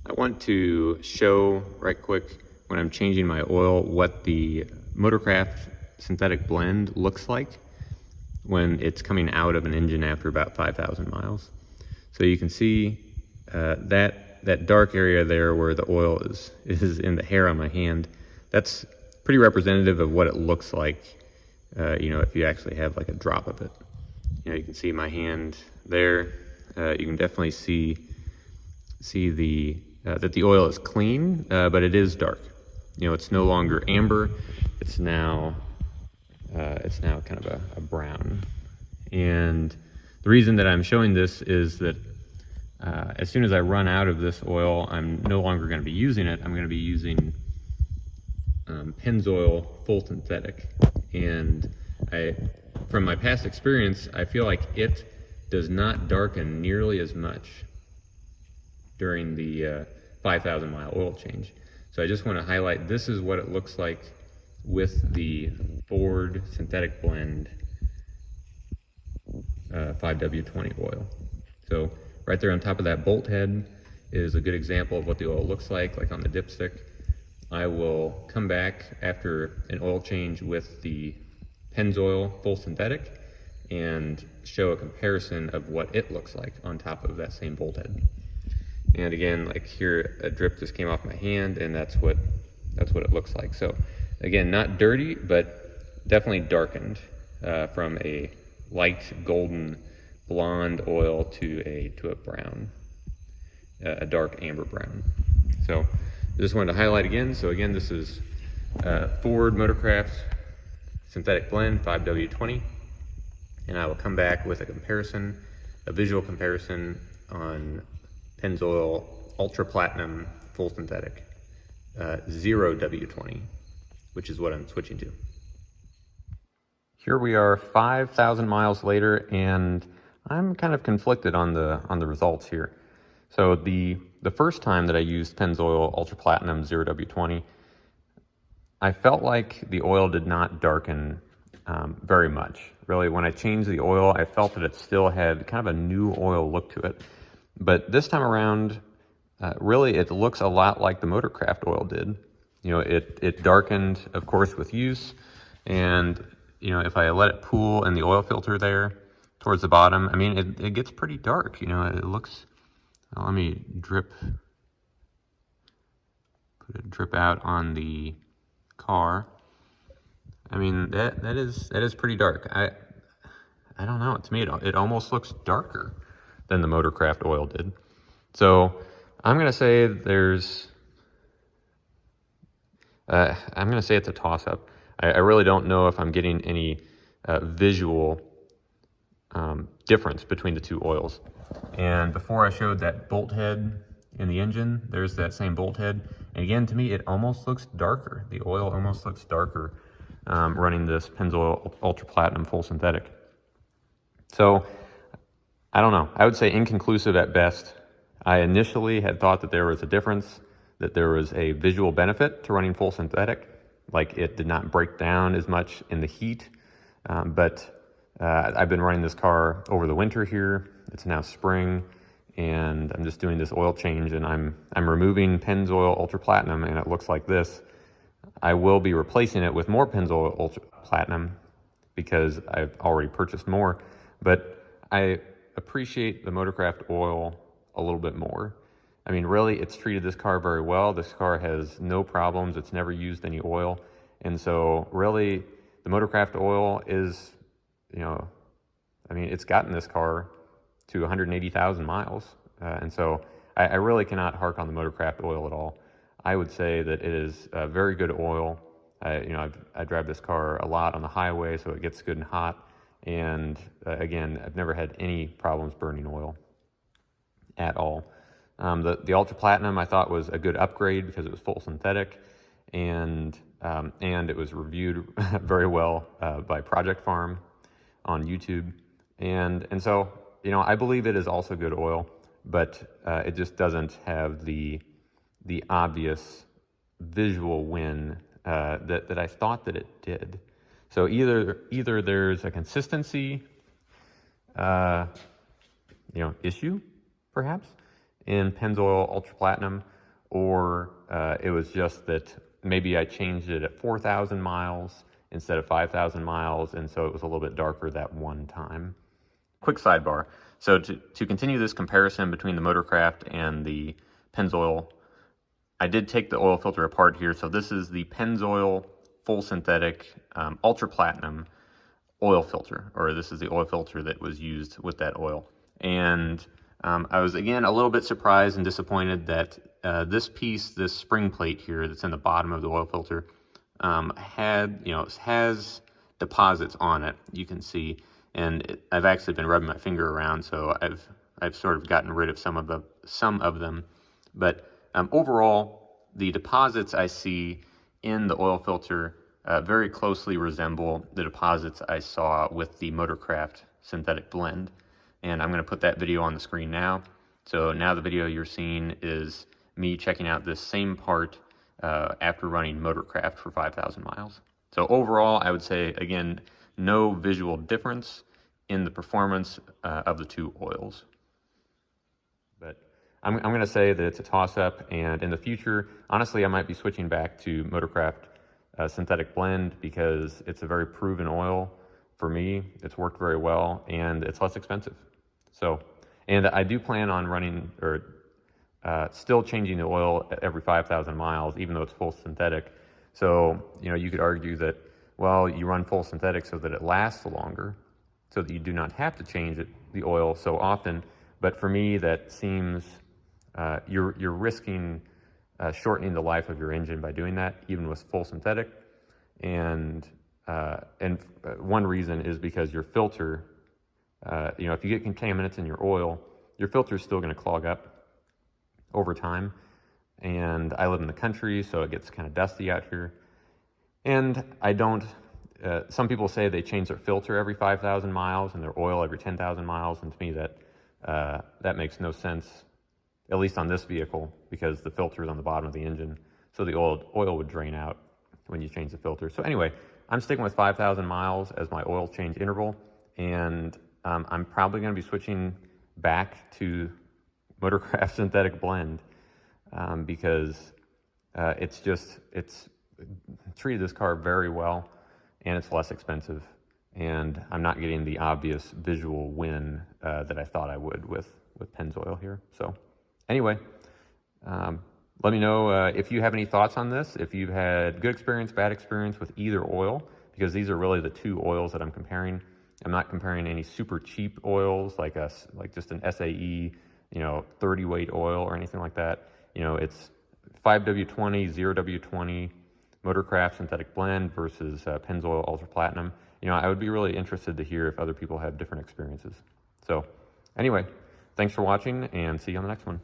I want to show right quick when I'm changing my oil what the Motorcraft synthetic blend looks like when it's coming out of an engine after about 5,000 miles. So you can see that dark area there where the oil is in the hair on my hand. That's pretty representative of what it looks like, if you actually have like a drop of it. You can see my hand there. You can definitely see the that the oil is clean, but it is dark. It's no longer amber. It's now kind of a brown. And the reason that I'm showing this is that as soon as I run out of this oil, I'm no longer going to be using it. I'm going to be using Pennzoil full synthetic. And from my past experience, I feel like it does not darken nearly as much during the 5,000 mile oil change. So I just want to highlight, this is what it looks like with the Ford synthetic blend 5W20 oil. So right there on top of that bolt head is a good example of what the oil looks like on the dipstick. I will come back after an oil change with the Pennzoil full synthetic and show a comparison of what it looks like on top of that same bolt head. And again, like here, a drip just came off my hand, and that's what it looks like. So again, not dirty, but definitely darkened from a light golden blonde oil to a brown, a dark amber brown. So I just wanted to highlight again. So again, this is Ford Motorcraft synthetic blend 5W20, and I will come back with a visual comparison on Pennzoil Ultra Platinum Full Synthetic 0W20, which is what I'm switching to. Here we are 5,000 miles later, and I'm kind of conflicted on the results here. So the first time that I used Pennzoil Ultra Platinum 0W20, I felt like the oil did not darken very much. Really, when I changed the oil, I felt that it still had kind of a new oil look to it. But this time around, really it looks a lot like the Motorcraft oil did. It darkened, of course, with use. And, if I let it pool in the oil filter there towards the bottom, I mean, it gets pretty dark. It looks, well, let me put a drip out on the car. I mean, that is pretty dark. I don't know. To me, it almost looks darker than the Motorcraft oil did. So I'm going to say it's a toss-up. I really don't know if I'm getting any visual difference between the two oils. And before I showed that bolt head in the engine, there's that same bolt head. And again, to me, it almost looks darker. The oil almost looks darker running this Pennzoil Ultra Platinum Full Synthetic. So I don't know. I would say inconclusive at best. I initially had thought that there was a difference, that there was a visual benefit to running full synthetic, like it did not break down as much in the heat. But I've been running this car over the winter here. It's now spring, and I'm just doing this oil change, and I'm removing Pennzoil Ultra Platinum, and it looks like this. I will be replacing it with more Pennzoil Ultra Platinum because I've already purchased more, but I appreciate the Motorcraft oil a little bit more. I mean, really, it's treated this car very well. This car has no problems. It's never used any oil. And so really, the Motorcraft oil is, it's gotten this car to 180,000 miles. And so I really cannot hark on the Motorcraft oil at all. I would say that it is a very good oil. I drive this car a lot on the highway, so it gets good and hot. And again, I've never had any problems burning oil at all. The Ultra Platinum I thought was a good upgrade because it was full synthetic, and it was reviewed very well by Project Farm on YouTube. And so, I believe it is also good oil, but it just doesn't have the obvious visual win that I thought that it did. So either there's a consistency issue, perhaps, in Pennzoil Ultra Platinum, or it was just that maybe I changed it at 4,000 miles instead of 5,000 miles, and so it was a little bit darker that one time. Quick sidebar. So to continue this comparison between the Motorcraft and the Pennzoil, I did take the oil filter apart here. So this is the Pennzoil full synthetic Ultra Platinum oil filter, or this is the oil filter that was used with that oil. And I was, again, a little bit surprised and disappointed that this piece, this spring plate here that's in the bottom of the oil filter, has deposits on it, you can see. And I've actually been rubbing my finger around, so I've sort of gotten rid of some of them. But overall, the deposits I see in the oil filter very closely resemble the deposits I saw with the Motorcraft synthetic blend. And I'm going to put that video on the screen now. So now the video you're seeing is me checking out this same part after running Motorcraft for 5,000 miles. So overall, I would say, again, no visual difference in the performance of the two oils. But I'm going to say that it's a toss-up, and in the future, honestly, I might be switching back to Motorcraft synthetic blend because it's a very proven oil for me. It's worked very well, and it's less expensive. So, and I do plan on running, or still changing the oil every 5,000 miles, even though it's full synthetic. So, you could argue that, well, you run full synthetic so that it lasts longer, so that you do not have to change the oil so often. But for me, that seems, you're risking shortening the life of your engine by doing that, even with full synthetic. And one reason is because your filter, if you get contaminants in your oil, your filter is still going to clog up over time. And I live in the country, so it gets kind of dusty out here. And I don't, some people say they change their filter every 5,000 miles and their oil every 10,000 miles. And to me, that makes no sense, at least on this vehicle, because the filter is on the bottom of the engine. So the oil would drain out when you change the filter. So anyway, I'm sticking with 5,000 miles as my oil change interval. And I'm probably going to be switching back to Motorcraft synthetic blend because it's treated this car very well, and it's less expensive, and I'm not getting the obvious visual win that I thought I would with Pennzoil here. So anyway, let me know if you have any thoughts on this, if you've had good experience, bad experience with either oil, because these are really the two oils that I'm comparing. I'm not comparing any super cheap oils like just an SAE, 30 weight oil or anything like that. It's 5W20, 0W20, Motorcraft synthetic blend versus Pennzoil Ultra Platinum. I would be really interested to hear if other people have different experiences. So anyway, thanks for watching, and see you on the next one.